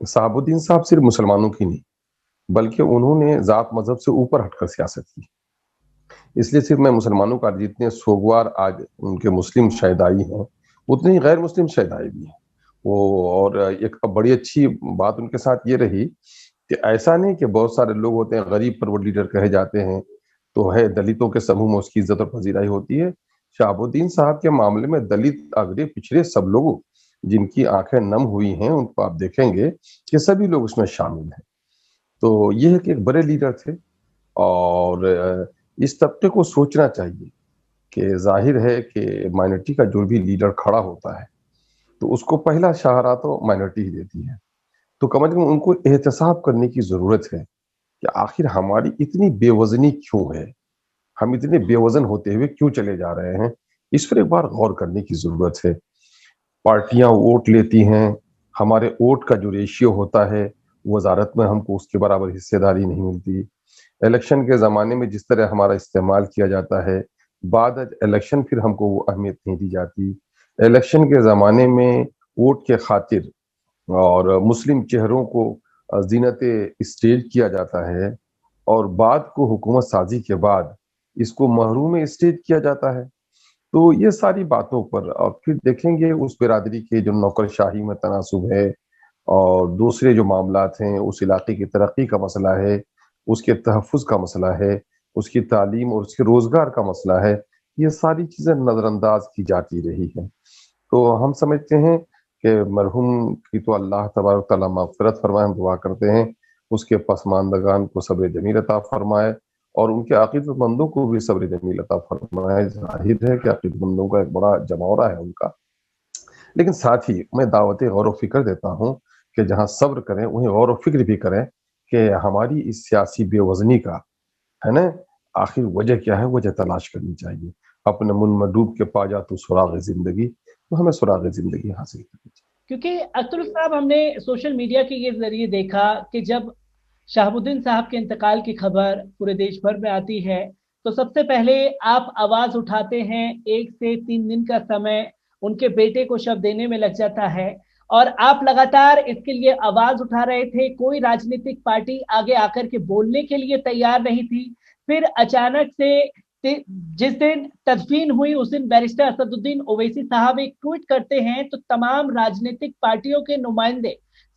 صاحب الدین صاحب صرف مسلمانوں کی نہیں بلکہ انہوں نے ذات مذہب سے اوپر ہٹ کر سیاست کی. اس لیے صرف میں مسلمانوں کا جتنے سوگوار آج ان کے مسلم شہدائی ہیں اتنے ہی غیر مسلم شہدائی بھی ہیں وہ. اور ایک بڑی اچھی بات ان کے ساتھ یہ رہی کہ ایسا نہیں کہ بہت سارے لوگ ہوتے ہیں غریب پرور لیڈر کہے جاتے ہیں تو ہے دلتوں کے سموہ میں اس کی عزت اور پذیرائی ہوتی ہے. شہاب الدین صاحب کے معاملے میں دلت اگڑے پچھڑے سب لوگوں جن کی آنکھیں نم ہوئی ہیں ان کو آپ دیکھیں گے کہ سبھی لوگ اس میں شامل ہیں. تو یہ ہے کہ ایک بڑے لیڈر تھے اور اس طبقے کو سوچنا چاہیے کہ ظاہر ہے کہ مائنورٹی کا جو بھی لیڈر کھڑا ہوتا ہے تو اس کو پہلا شاہراہ تو مائنورٹی ہی دیتی ہے. تو کم از کم ان کو احتساب کرنے کی ضرورت ہے کہ آخر ہماری اتنی بے وزنی کیوں ہے, ہم اتنے بے وزن ہوتے ہوئے کیوں چلے جا رہے ہیں, اس پر ایک بار غور کرنے کی ضرورت ہے. پارٹیاں ووٹ لیتی ہیں, ہمارے ووٹ کا جو ریشیو ہوتا ہے وزارت میں ہم کو اس کے برابر حصے داری نہیں ملتی. الیکشن کے زمانے میں جس طرح ہمارا استعمال کیا جاتا ہے بعد الیکشن پھر ہم کو وہ اہمیت نہیں دی جاتی. الیکشن کے زمانے میں ووٹ کے خاطر اور مسلم چہروں کو زینت اسٹیج کیا جاتا ہے اور بعد کو حکومت سازی کے بعد اس کو محروم اسٹیج کیا جاتا ہے. تو یہ ساری باتوں پر اور پھر دیکھیں گے اس برادری کے جو نوکر شاہی میں تناسب ہے اور دوسرے جو معاملات ہیں, اس علاقے کی ترقی کا مسئلہ ہے, اس کے تحفظ کا مسئلہ ہے, اس کی تعلیم اور اس کے روزگار کا مسئلہ ہے, یہ ساری چیزیں نظر انداز کی جاتی رہی ہیں. تو ہم سمجھتے ہیں کہ مرحوم کی تو اللہ تبارک تعالیٰ مغفرت فرمائے, ہم دعا کرتے ہیں اس کے پسماندگان کو صبر جمیل عطا فرمائے اور ان کے عقیدت مندوں کو بھی صبر جمیل عطا فرمائے. ظاہر ہے کہ عقیدت مندوں کا ایک بڑا جمہورہ ہے ان کا, لیکن ساتھ ہی میں دعوت غور و فکر دیتا ہوں کہ جہاں صبر کریں وہیں غور و فکر بھی کریں کہ ہماری اس سیاسی بے وزنی کا ہے نا آخر وجہ کیا ہے, وجہ تلاش کرنی چاہیے. اپنے من میں ڈوب کے پا جا تو سراغ زندگی, تو ہمیں سراغ زندگی حاصل کرنی چاہیے. کیونکہ اختر صاحب ہم نے سوشل میڈیا کے یہ ذریعے دیکھا کہ جب شہاب الدین صاحب کے انتقال کی خبر پورے دیش بھر میں آتی ہے تو سب سے پہلے آپ آواز اٹھاتے ہیں, 1 سے 3 دن کا سمے ان کے بیٹے کو شب دینے میں لگ جاتا ہے اور آپ لگاتار اس کے لیے آواز اٹھا رہے تھے. کوئی راجنیتک پارٹی آگے آ کر کے بولنے کے لیے تیار نہیں تھی. پھر اچانک سے جس دن تدفین ہوئی اس دن بیرسٹر اسد الدین اویسی صاحب ایک ٹویٹ کرتے ہیں تو تمام راجنیتک پارٹیوں کے نمائندے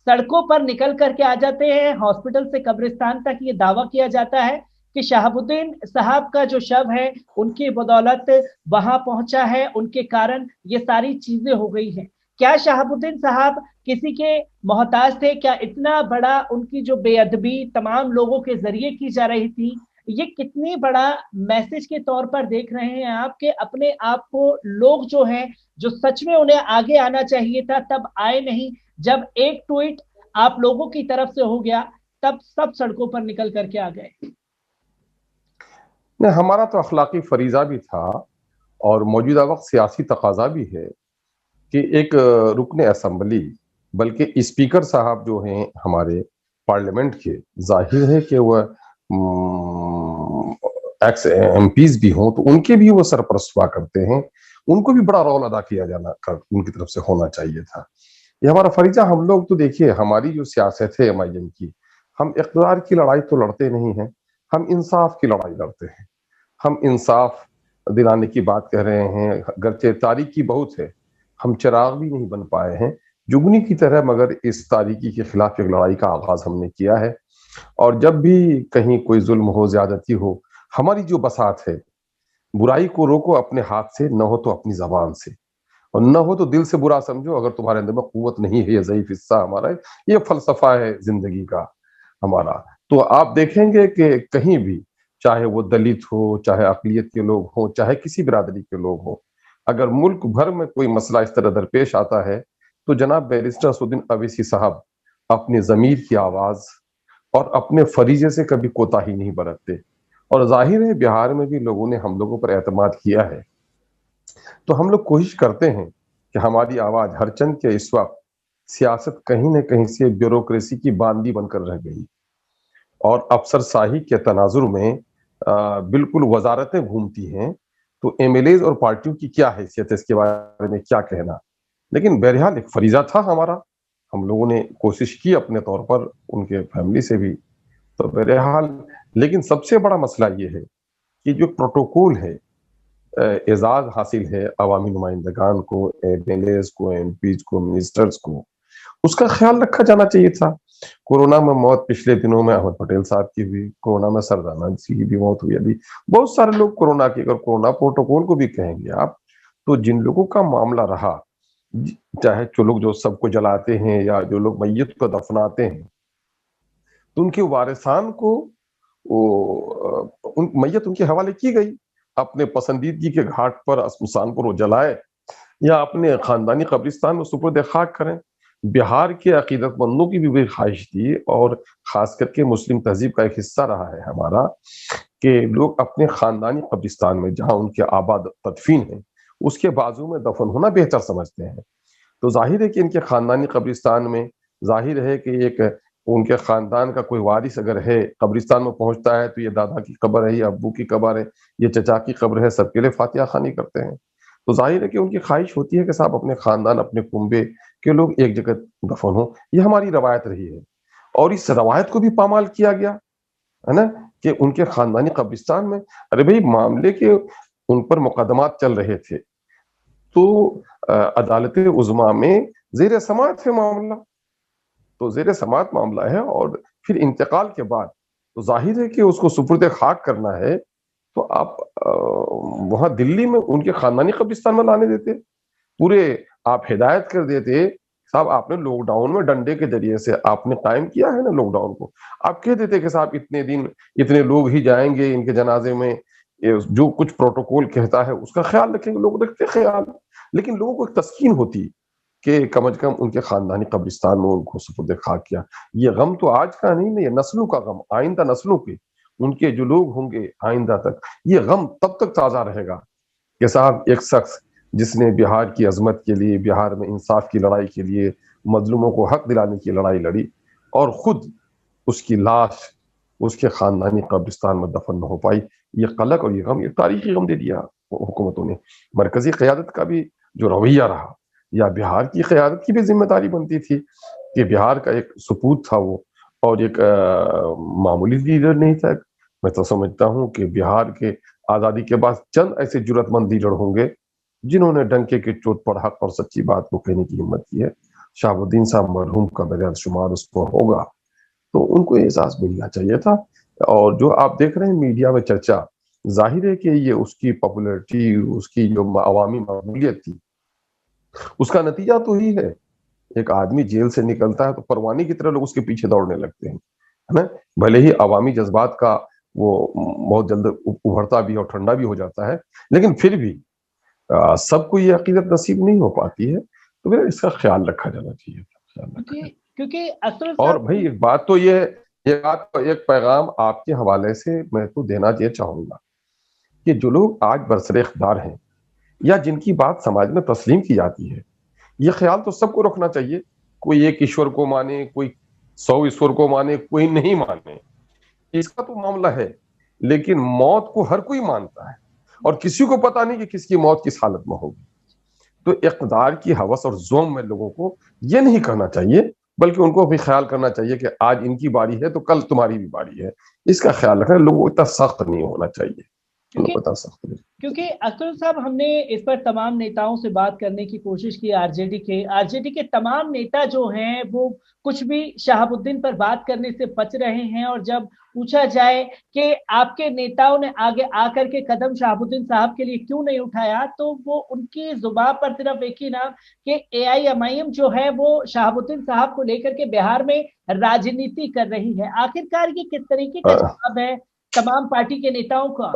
سڑکوں پر نکل کر کے آ جاتے ہیں. ہاسپٹل سے قبرستان تک یہ دعویٰ کیا جاتا ہے کہ شہاب الدین صاحب کا جو شب ہے ان کی بدولت وہاں پہنچا ہے, ان کے کارن یہ ساری چیزیں ہو گئی ہیں. کیا شہاب الدین صاحب کسی کے محتاج تھے؟ کیا اتنا بڑا ان کی جو بے ادبی تمام لوگوں کے ذریعے کی جا رہی تھی, یہ کتنی بڑا میسج کے طور پر دیکھ رہے ہیں آپ کے اپنے آپ کو لوگ جو ہیں جو سچ میں انہیں آگے آنا چاہیے تھا تب آئے نہیں, جب ایک ٹویٹ آپ لوگوں کی طرف سے ہو گیا تب سب سڑکوں پر نکل کر کے آ گئے؟ نہیں, ہمارا تو اخلاقی فریضہ بھی تھا اور موجودہ وقت سیاسی تقاضا بھی ہے کہ ایک رکن اسمبلی بلکہ اسپیکر صاحب جو ہیں ہمارے پارلیمنٹ کے, ظاہر ہے کہ وہ ایکس ایم پیز بھی ہوں تو ان کے بھی وہ سرپرست ہوا کرتے ہیں, ان کو بھی بڑا رول ادا کیا جانا ان کی طرف سے ہونا چاہیے تھا. یہ ہمارا فریضہ. ہم لوگ تو دیکھیے ہماری جو سیاست ہے MIM کی, ہم اقتدار کی لڑائی تو لڑتے نہیں ہیں, ہم انصاف کی لڑائی لڑتے ہیں. ہم انصاف دلانے کی بات کہہ رہے ہیں, گرچہ تاریکی بہت ہے, ہم چراغ بھی نہیں بن پائے ہیں جگنی کی طرح, مگر اس تاریکی کے خلاف ایک لڑائی کا آغاز ہم نے کیا ہے. اور جب بھی کہیں کوئی ظلم ہو, زیادتی ہو, ہماری جو بساط ہے برائی کو روکو اپنے ہاتھ سے, نہ ہو تو اپنی زبان سے, اور نہ ہو تو دل سے برا سمجھو. اگر تمہارے اندر میں قوت نہیں ہے, یہ ضعیف حصہ ہمارا ہے, یہ فلسفہ ہے زندگی کا ہمارا. تو آپ دیکھیں گے کہ کہیں بھی چاہے وہ دلت ہو, چاہے اقلیت کے لوگ ہوں, چاہے کسی برادری کے لوگ ہوں, اگر ملک بھر میں کوئی مسئلہ اس طرح درپیش آتا ہے تو جناب بیرسٹر اسد الدین اویسی صاحب اپنی ضمیر کی آواز اور اپنے فریضے سے کبھی کوتاہی نہیں برتتے. اور ظاہر ہے بہار میں بھی لوگوں نے ہم لوگوں پر اعتماد کیا ہے, تو ہم لوگ کوشش کرتے ہیں کہ ہماری آواز ہر چند کے اس وقت سیاست کہیں نہ کہیں سے بیوروکریسی کی باندی بن کر رہ گئی اور افسر شاہی کے تناظر میں بالکل وزارتیں گھومتی ہیں. تو MLAs اور پارٹیوں کی کیا حیثیت ہے اس کے بارے میں کیا کہنا, لیکن بہرحال ایک فریضہ تھا ہمارا, ہم لوگوں نے کوشش کی اپنے طور پر ان کے فیملی سے بھی، تو بہرحال لیکن سب سے بڑا مسئلہ یہ ہے کہ جو پروٹوکول ہے، اعزاز حاصل ہے عوامی نمائندگان کو، ایم ایل ایز کو، ایم پیز کو، منسٹرز کو، اس کا خیال رکھا جانا چاہیے تھا۔ کورونا میں موت پچھلے دنوں میں احمد پٹیل صاحب کی ہوئی، کورونا میں سردار جی کی بھی موت ہوئی، ابھی بہت سارے لوگ کورونا کی، اگر کورونا پروٹوکول کو بھی کہیں گے آپ، تو جن لوگوں کا معاملہ رہا، چاہے جو لوگ جو سب کو جلاتے ہیں یا جو لوگ میت کو دفناتے ہیں، تو ان کے وارثان کو میت ان کے حوالے کی گئی، اپنے پسندیدگی کے گھاٹ پر اسمسان پر وہ جلائے یا اپنے خاندانی قبرستان میں سپرد خاک کریں۔ بہار کے عقیدت مندوں کی بھی وہی خواہش تھی، اور خاص کر کے مسلم تہذیب کا ایک حصہ رہا ہے ہمارا، کہ لوگ اپنے خاندانی قبرستان میں جہاں ان کے آباد تدفین ہیں اس کے بازو میں دفن ہونا بہتر سمجھتے ہیں۔ تو ظاہر ہے کہ ان کے خاندانی قبرستان میں ظاہر ہے کہ ایک ان کے خاندان کا کوئی وارث اگر ہے قبرستان میں پہنچتا ہے تو یہ دادا کی قبر ہے، یہ ابو کی قبر ہے، یہ چچا کی قبر ہے، سب کے لیے فاتحہ خوانی کرتے ہیں۔ تو ظاہر ہے کہ ان کی خواہش ہوتی ہے کہ صاحب اپنے خاندان، اپنے کنبے کے لوگ ایک جگہ دفن ہوں۔ یہ ہماری روایت رہی ہے، اور اس روایت کو بھی پامال کیا گیا ہے نا، کہ ان کے خاندانی قبرستان میں، ارے بھائی معاملے کے ان پر مقدمات چل رہے تھے تو عدالت عظمیٰ میں زیر سماعت ہے معاملہ، تو زیر سماعت معاملہ ہے، اور پھر انتقال کے بعد تو ظاہر ہے کہ اس کو سپرد خاک کرنا ہے، تو آپ وہاں دلی میں ان کے خاندانی قبرستان میں لانے دیتے، پورے آپ ہدایت کر دیتے صاحب، آپ نے لاک ڈاؤن میں ڈنڈے کے ذریعے سے آپ نے قائم کیا ہے نا لاک ڈاؤن کو، آپ کہہ دیتے کہ صاحب اتنے دن اتنے لوگ ہی جائیں گے ان کے جنازے میں، جو کچھ پروٹوکول کہتا ہے اس کا خیال رکھیں گے، لوگ رکھتے خیال، لیکن لوگوں کو ایک تسکین ہوتی کہ کم از کم ان کے خاندانی قبرستان میں ان کو سپرد خاک کیا۔ یہ غم تو آج کا نہیں، یہ نسلوں کا غم، آئندہ نسلوں کے، ان کے جو لوگ ہوں گے آئندہ تک، یہ غم تب تک تازہ رہے گا کہ صاحب ایک شخص جس نے بہار کی عظمت کے لیے، بہار میں انصاف کی لڑائی کے لیے، مظلوموں کو حق دلانے کی لڑائی لڑی، اور خود اس کی لاش اس کے خاندانی قبرستان میں دفن نہ ہو پائی، یہ قلق اور یہ غم، یہ تاریخی غم دے دیا حکومتوں نے۔ مرکزی قیادت کا بھی جو رویہ رہا، یا بہار کی قیادت کی بھی ذمہ داری بنتی تھی کہ بہار کا ایک سپوت تھا وہ، اور ایک معمولی لیڈر نہیں تھا۔ میں تو سمجھتا ہوں کہ بہار کے آزادی کے بعد چند ایسے جرأت مند لیڈر ہوں گے جنہوں نے ڈنکے کی چوٹ پر حق اور سچی بات کو کہنے کی ہمت کی ہے۔ شہاب الدین صاحب مرحوم کا بغیر شمار اس کو ہوگا، تو ان کو احساس ملنا چاہیے تھا۔ اور جو آپ دیکھ رہے ہیں میڈیا میں چرچا، ظاہر ہے کہ یہ اس کی پاپولرٹی، اس کی جو عوامی مقبولیت تھی، اس کا نتیجہ تو ہی ہے۔ ایک آدمی جیل سے نکلتا ہے تو پروانی کی طرح لوگ اس کے پیچھے دوڑنے لگتے ہیں، ہے نا، بھلے ہی عوامی جذبات کا وہ بہت جلد ابھرتا بھی اور ٹھنڈا بھی ہو جاتا ہے، لیکن پھر بھی سب کو یہ عقیدت نصیب نہیں ہو پاتی ہے، تو پھر اس کا خیال رکھا جانا چاہیے۔ کیونکہ اور بھائی ایک بات تو یہ، ایک پیغام آپ کے حوالے سے میں تو دینا یہ چاہوں گا کہ جو لوگ آج برسر اقتدار ہیں یا جن کی بات سماج میں تسلیم کی جاتی ہے، یہ خیال تو سب کو رکھنا چاہیے، کوئی ایک ایشور کو مانے، کوئی 100 ایشور کو مانے، کوئی نہیں مانے، اس کا تو معاملہ ہے، لیکن موت کو ہر کوئی مانتا ہے، اور کسی کو پتا نہیں کہ کس کی موت کس حالت میں ہوگی۔ تو اقتدار کی ہوس اور زوم میں لوگوں کو یہ نہیں کرنا چاہیے، بلکہ ان کو بھی خیال کرنا چاہیے کہ آج ان کی باری ہے تو کل تمہاری بھی باری ہے، اس کا خیال رکھنا۔ لوگوں کو اتنا سخت نہیں ہونا چاہیے، کیونکہ اکرم صاحب ہم نے اس پر تمام نیتاؤں سے بات کرنے کی کوشش کی، آر جے ڈی کے تمام نیتا جو ہیں وہ کچھ بھی شہاب الدین پر بات کرنے سے بچ رہے ہیں، اور جب پوچھا جائے کہ آپ کے نیتاؤں نے آگے آ کر کے قدم شہاب الدین صاحب کے لیے کیوں نہیں اٹھایا، تو وہ ان کی زبان پر صرف ایک ہی نام کہ AIMIM جو ہے وہ شہاب الدین صاحب کو لے کر کے بہار میں راجنیتی کر رہی ہے۔ آخرکار یہ کس طریقے کا جواب ہے تمام پارٹی کے نیتاؤں کا؟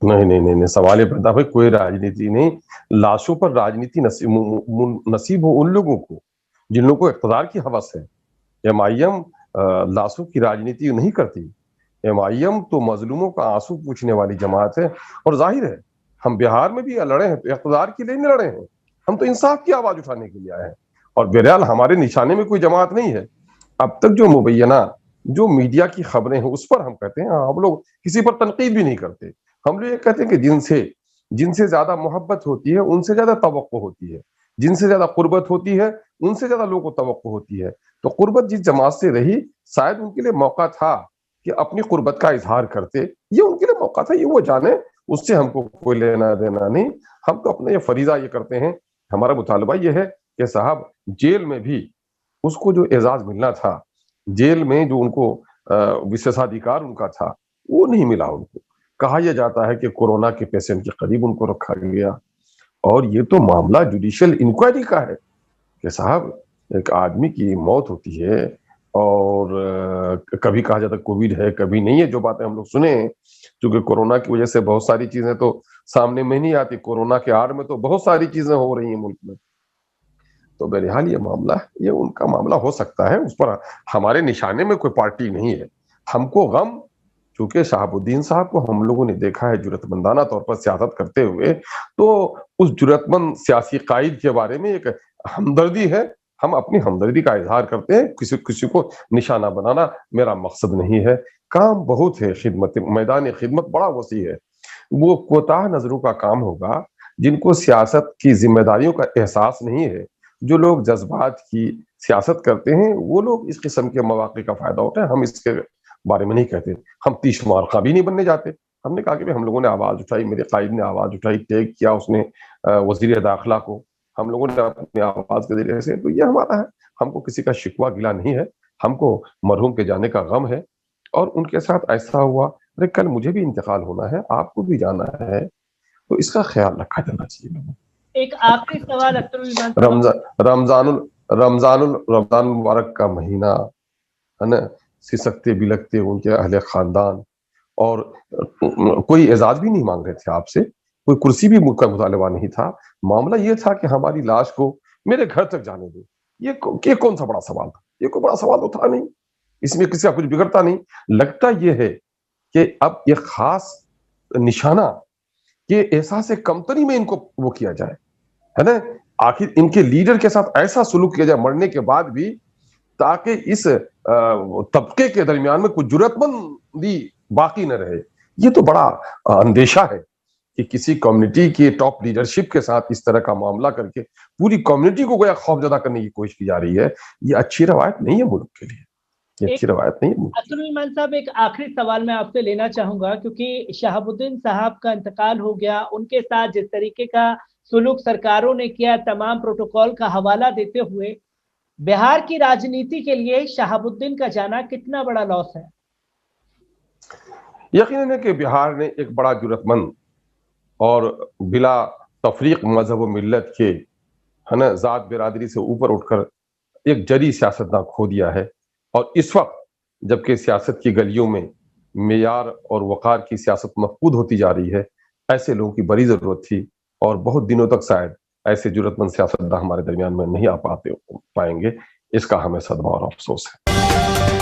نہیں، سوال یہ پیدا بھائی کوئی راجنیتی نہیں، لاشوں پر راجنیتی نصیب ہو ان لوگوں کو جن لوگوں کو اقتدار کی ہوس ہے۔ MIM لاشوں کی راجنیتی نہیں کرتی، MIM تو مظلوموں کا آنسو پوچھنے والی جماعت ہے، اور ظاہر ہے ہم بہار میں بھی لڑے ہیں تو اقتدار کے لیے نہیں لڑے ہیں، ہم تو انصاف کی آواز اٹھانے کے لیے آئے ہیں، اور بہرحال ہمارے نشانے میں کوئی جماعت نہیں ہے۔ اب تک جو مبینہ جو میڈیا کی خبریں ہیں اس پر ہم کہتے ہیں، ہم لوگ کسی پر تنقید بھی نہیں کرتے، ہم لوگ یہ کہتے ہیں کہ جن سے زیادہ محبت ہوتی ہے ان سے زیادہ توقع ہوتی ہے، جن سے زیادہ قربت ہوتی ہے ان سے زیادہ لوگوں کو توقع ہوتی ہے. تو قربت جس جماعت سے رہی شاید ان کے لیے موقع تھا کہ اپنی قربت کا اظہار کرتے. یہ ان کے لیے موقع تھا, یہ وہ جانے, اس سے ہم کو کوئی لینا دینا نہیں. ہم تو اپنا یہ فریضہ یہ کرتے ہیں. ہمارا مطالبہ یہ ہے کہ صاحب جیل میں بھی اس کو جو اعزاز ملنا تھا, جیل میں جو ان کو وشیشادھیکار ان کا تھا, وہ نہیں ملا ان کو. کہا یہ جاتا ہے کہ کورونا کے پیشنٹ کے قریب ان کو رکھا گیا, اور یہ تو معاملہ جوڈیشل انکوائری کا ہے کہ صاحب ایک آدمی کی موت ہوتی ہے اور کبھی کہا جاتا ہے کووڈ ہے کبھی نہیں ہے. جو باتیں ہم لوگ سنے ہیں, کیونکہ کورونا کی وجہ سے بہت ساری چیزیں تو سامنے میں نہیں آتی, کورونا کے آڑ میں تو بہت ساری چیزیں ہو رہی ہیں ملک میں. تو بہرحال یہ معاملہ یہ ان کا معاملہ ہو سکتا ہے, اس پر ہمارے نشانے میں کوئی پارٹی نہیں ہے. ہم کو غم, چونکہ شہاب الدین صاحب کو ہم لوگوں نے دیکھا ہے جرأت مندانہ طور پر سیاست کرتے ہوئے, تو اس جرأت مند سیاسی قائد کے بارے میں ایک ہمدردی ہے. ہم اپنی ہمدردی کا اظہار کرتے ہیں, کسی کو نشانہ بنانا میرا مقصد نہیں ہے. کام بہت ہے, خدمت میدان خدمت بڑا وسیع ہے. وہ کوتاہ نظروں کا کام ہوگا جن کو سیاست کی ذمہ داریوں کا احساس نہیں ہے. جو لوگ جذبات کی سیاست کرتے ہیں وہ لوگ اس قسم کے مواقع کا فائدہ اٹھائیں. ہم اس کے بارے میں نہیں کہتے, ہم تیش مارخہ بھی نہیں بننے جاتے. ہم نے کہا کہ ہم لوگوں نے آواز اٹھائی, میرے قائد نے آواز اٹھائی, ٹیگ کیا اس نے وزیر داخلہ کو, ہم لوگوں نے اپنی آواز کے ذریعے سے, تو یہ ہمارا ہے. ہم کو کسی کا شکوہ گلہ نہیں ہے, ہم کو مرحوم کے جانے کا غم ہے. اور ان کے ساتھ ایسا ہوا, ارے کل مجھے بھی انتقال ہونا ہے, آپ کو بھی جانا ہے, تو اس کا خیال رکھا جانا چاہیے. ایک آخری سوال اختر الایمان صاحب. رمضان مبارک کا مہینہ ہے نا, سسکتے بلکتے ان کے اہل خاندان, اور کوئی اعزاز بھی نہیں مانگ رہے تھے آپ سے, کوئی کرسی بھی کا مطالبہ نہیں تھا. معاملہ یہ تھا کہ ہماری لاش کو میرے گھر تک جانے دو. یہ کون سا بڑا سوال تھا؟ یہ کوئی بڑا سوال تو تھا نہیں, اس میں کسی کا کچھ بگڑتا نہیں. لگتا یہ ہے کہ اب یہ خاص نشانہ کہ احساس کمتری میں ان کو وہ کیا جائے, ہے نا. آخر ان کے لیڈر کے ساتھ ایسا سلوک کیا جائے مرنے کے بعد بھی, تاکہ اس طبقے کے درمیان میں کوئی جرأت مندی باقی نہ رہے. یہ تو بڑا اندیشہ ہے کہ کسی کمیونٹی کی ٹاپ لیڈرشپ کے ساتھ اس طرح کا معاملہ کر کے پوری کمیونٹی کو گویا خوف زدہ کرنے کی کوشش کی جا رہی ہے. یہ اچھی روایت نہیں ہے ملک کے لیے, یہ اچھی روایت نہیں ہے. اختر الایمان صاحب, ایک آخری سوال میں آپ سے لینا چاہوں گا, کیونکہ شہاب الدین صاحب کا انتقال ہو گیا, ان کے ساتھ جس طریقے کا سلوک سرکاروں نے کیا, تمام پروٹوکول کا حوالہ دیتے ہوئے, بہار کی راجنیتی کے لیے شہاب الدین کا جانا کتنا بڑا لاس ہے؟ یقیناً ہے کہ بہار نے ایک بڑا جرأت مند اور بلا تفریق مذہب و ملت کے, ہے نا, ذات برادری سے اوپر اٹھ کر ایک جری سیاستداں کھو دیا ہے. اور اس وقت جبکہ سیاست کی گلیوں میں معیار اور وقار کی سیاست مفقود ہوتی جا رہی ہے, ایسے لوگوں کی بڑی ضرورت تھی, اور بہت دنوں تک شاید ایسے جرأت مند سیاستداں ہمارے درمیان میں نہیں آ پائیں گے. اس کا ہمیں صدمہ اور افسوس ہے.